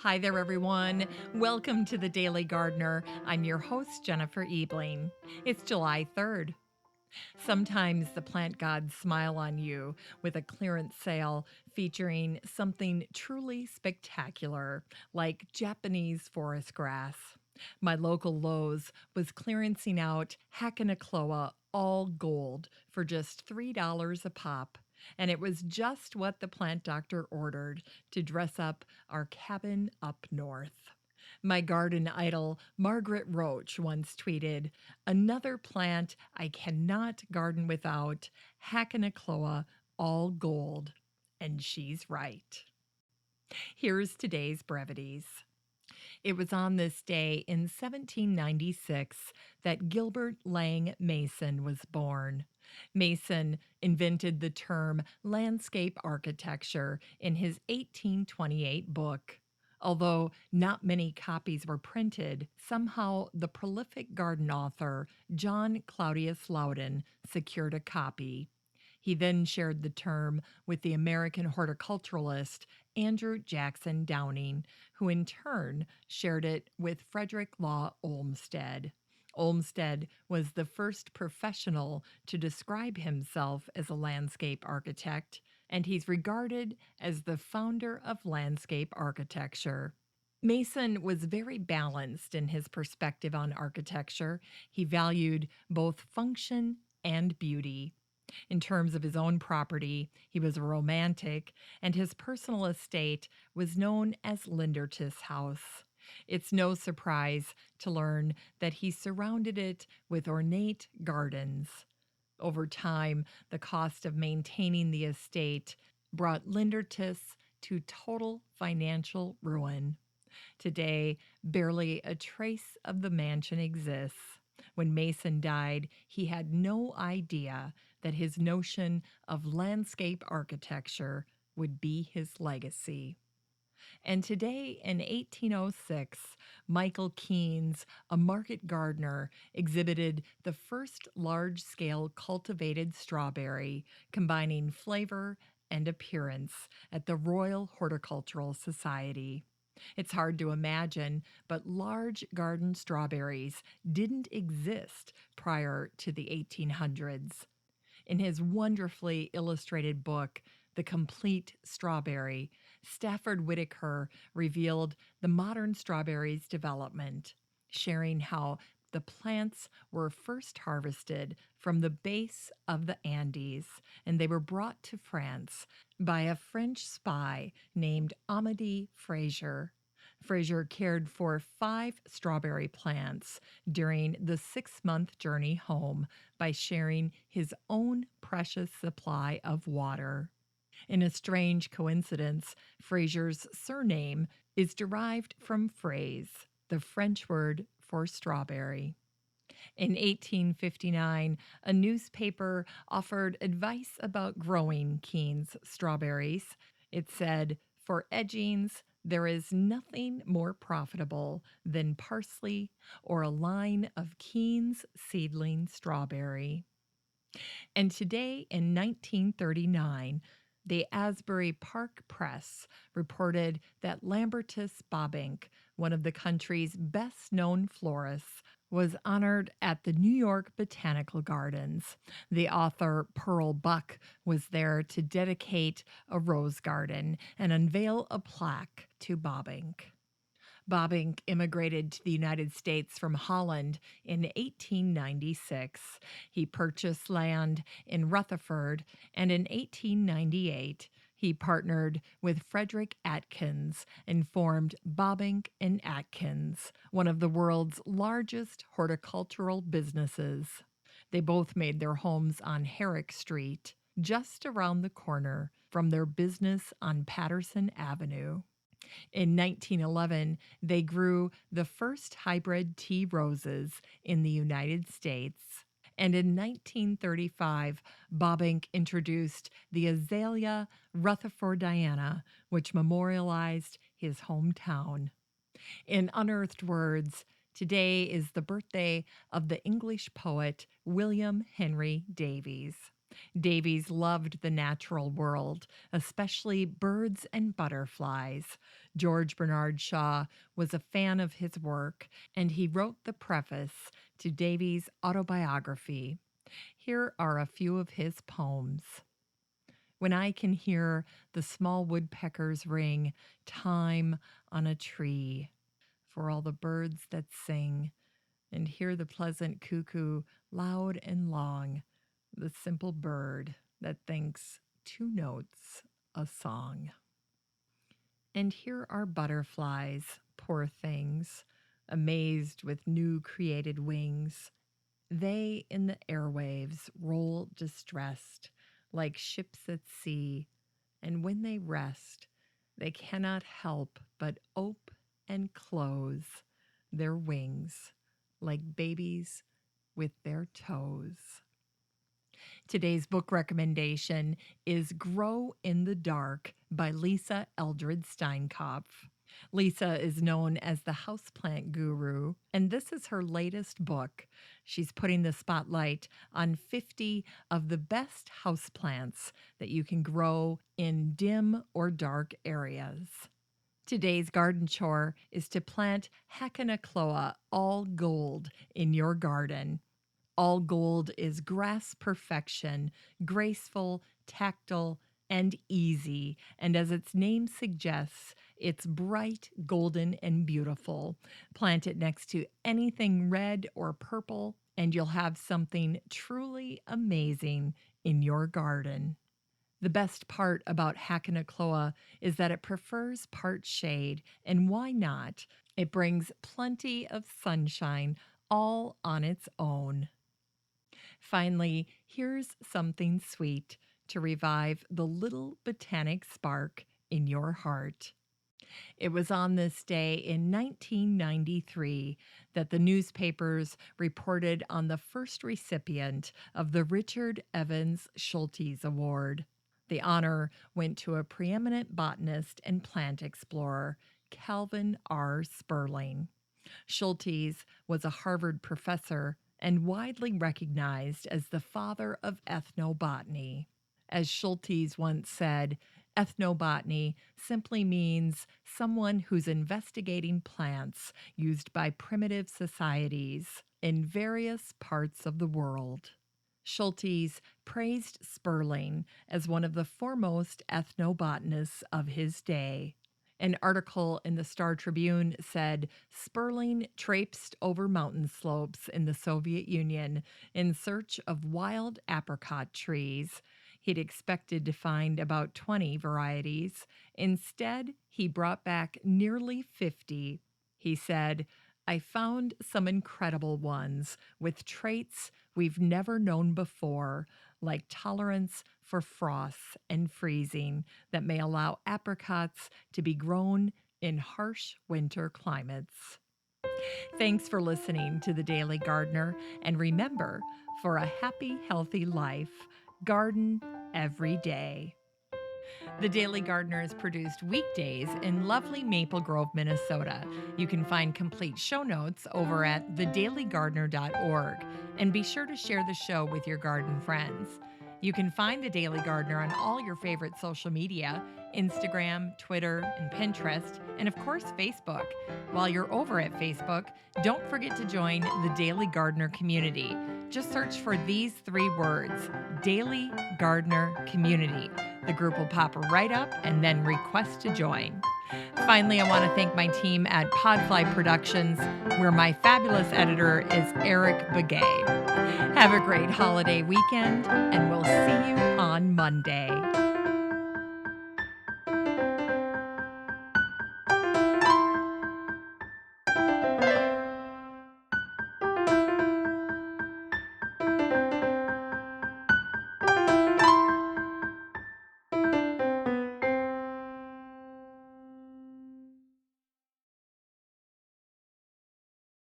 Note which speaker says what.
Speaker 1: Hi there, everyone. Welcome to the Daily Gardener. I'm your host, Jennifer Ebling. It's July 3rd. Sometimes the plant gods smile on you with a clearance sale featuring something truly spectacular, like Japanese forest grass. My local Lowe's was clearancing out Hakonechloa All Gold for just $3 a pop. And it was just what the plant doctor ordered to dress up our cabin up north. My garden idol, Margaret Roach, once tweeted, "Another plant I cannot garden without, Hakonechloa All Gold." And she's right. Here's today's brevities. It was on this day in 1796 that Gilbert Laing Meason was born. Mason invented the term landscape architecture in his 1828 book. Although not many copies were printed, somehow the prolific garden author John Claudius Loudon secured a copy. He then shared the term with the American horticulturalist Andrew Jackson Downing, who in turn shared it with Frederick Law Olmsted. Olmsted was the first professional to describe himself as a landscape architect, and he's regarded as the founder of landscape architecture. Mason was very balanced in his perspective on architecture. He valued both function and beauty. In terms of his own property, he was a romantic, and his personal estate was known as Lindertis House. It's no surprise to learn that he surrounded it with ornate gardens. Over time, the cost of maintaining the estate brought Lindertis to total financial ruin. Today, barely a trace of the mansion exists. When Mason died, he had no idea that his notion of landscape architecture would be his legacy. And today, in 1806, Michael Keynes, a market gardener, exhibited the first large-scale cultivated strawberry, combining flavor and appearance at the Royal Horticultural Society. It's hard to imagine, but large garden strawberries didn't exist prior to the 1800s. In his wonderfully illustrated book, The Complete Strawberry, Stafford Whiteaker revealed the modern strawberry's development, sharing how the plants were first harvested from the base of the Andes, and they were brought to France by a French spy named Amédée François. Frazier cared for 5 strawberry plants during the 6-month journey home by sharing his own precious supply of water. In a strange coincidence, Frazier's surname is derived from fraise, the French word for strawberry. In 1859, a newspaper offered advice about growing Keynes strawberries. It said, "For edgings, there is nothing more profitable than parsley or a line of Keynes seedling strawberry." And today, in 1939, the Asbury Park Press reported that Lambertus Bobbink, one of the country's best-known florists, was honored at the New York Botanical Gardens. The author Pearl Buck was there to dedicate a rose garden and unveil a plaque to Bobbink. Bobbink immigrated to the United States from Holland in 1896. He purchased land in Rutherford, and in 1898, he partnered with Frederick Atkins and formed Bobbink and Atkins, one of the world's largest horticultural businesses. They both made their homes on Herrick Street, just around the corner from their business on Patterson Avenue. In 1911, they grew the first hybrid tea roses in the United States. And in 1935, Bobbink introduced the Azalea Rutherfordiana, which memorialized his hometown. In unearthed words, today is the birthday of the English poet William Henry Davies. Davies loved the natural world, especially birds and butterflies. George Bernard Shaw was a fan of his work, and he wrote the preface to Davies' autobiography. Here are a few of his poems. When I can hear the small woodpeckers ring time on a tree, for all the birds that sing, and hear the pleasant cuckoo loud and long, the simple bird that thinks 2 notes a song. And here are butterflies, poor things, amazed with new created wings. They in the airwaves roll distressed, like ships at sea, and when they rest, they cannot help but ope and close their wings, like babies with their toes. Today's book recommendation is Grow in the Dark by Lisa Eldred Steinkopf. Lisa is known as the houseplant guru, and this is her latest book. She's putting the spotlight on 50 of the best houseplants that you can grow in dim or dark areas. Today's garden chore is to plant Hakonechloa All Gold in your garden. All Gold is grass perfection, graceful, tactile, and easy. And as its name suggests, it's bright, golden, and beautiful. Plant it next to anything red or purple, and you'll have something truly amazing in your garden. The best part about Hakonechloa is that it prefers part shade, and why not? It brings plenty of sunshine all on its own. Finally, here's something sweet to revive the little botanic spark in your heart. It was on this day in 1993 that the newspapers reported on the first recipient of the Richard Evans Schultes Award. The honor went to a preeminent botanist and plant explorer, Calvin R. Sperling. Schultes was a Harvard professor and widely recognized as the father of ethnobotany. As Schultes once said, ethnobotany simply means someone who's investigating plants used by primitive societies in various parts of the world. Schultes praised Sperling as one of the foremost ethnobotanists of his day. An article in the Star Tribune said Sperling traipsed over mountain slopes in the Soviet Union in search of wild apricot trees. He'd expected to find about 20 varieties. Instead, he brought back nearly 50. He said, "I found some incredible ones with traits we've never known before, like tolerance for frosts and freezing that may allow apricots to be grown in harsh winter climates." Thanks for listening to The Daily Gardener, and remember, for a happy, healthy life, garden every day. The Daily Gardener is produced weekdays in lovely Maple Grove, Minnesota. You can find complete show notes over at thedailygardener.org, and be sure to share the show with your garden friends. You can find The Daily Gardener on all your favorite social media, Instagram, Twitter, and Pinterest, and of course, Facebook. While you're over at Facebook, don't forget to join the Daily Gardener community. Just search for these 3 words, Daily Gardener Community. The group will pop right up, and then request to join. Finally, I want to thank my team at Podfly Productions, where my fabulous editor is Eric Begay. Have a great holiday weekend, and we'll see you on Monday.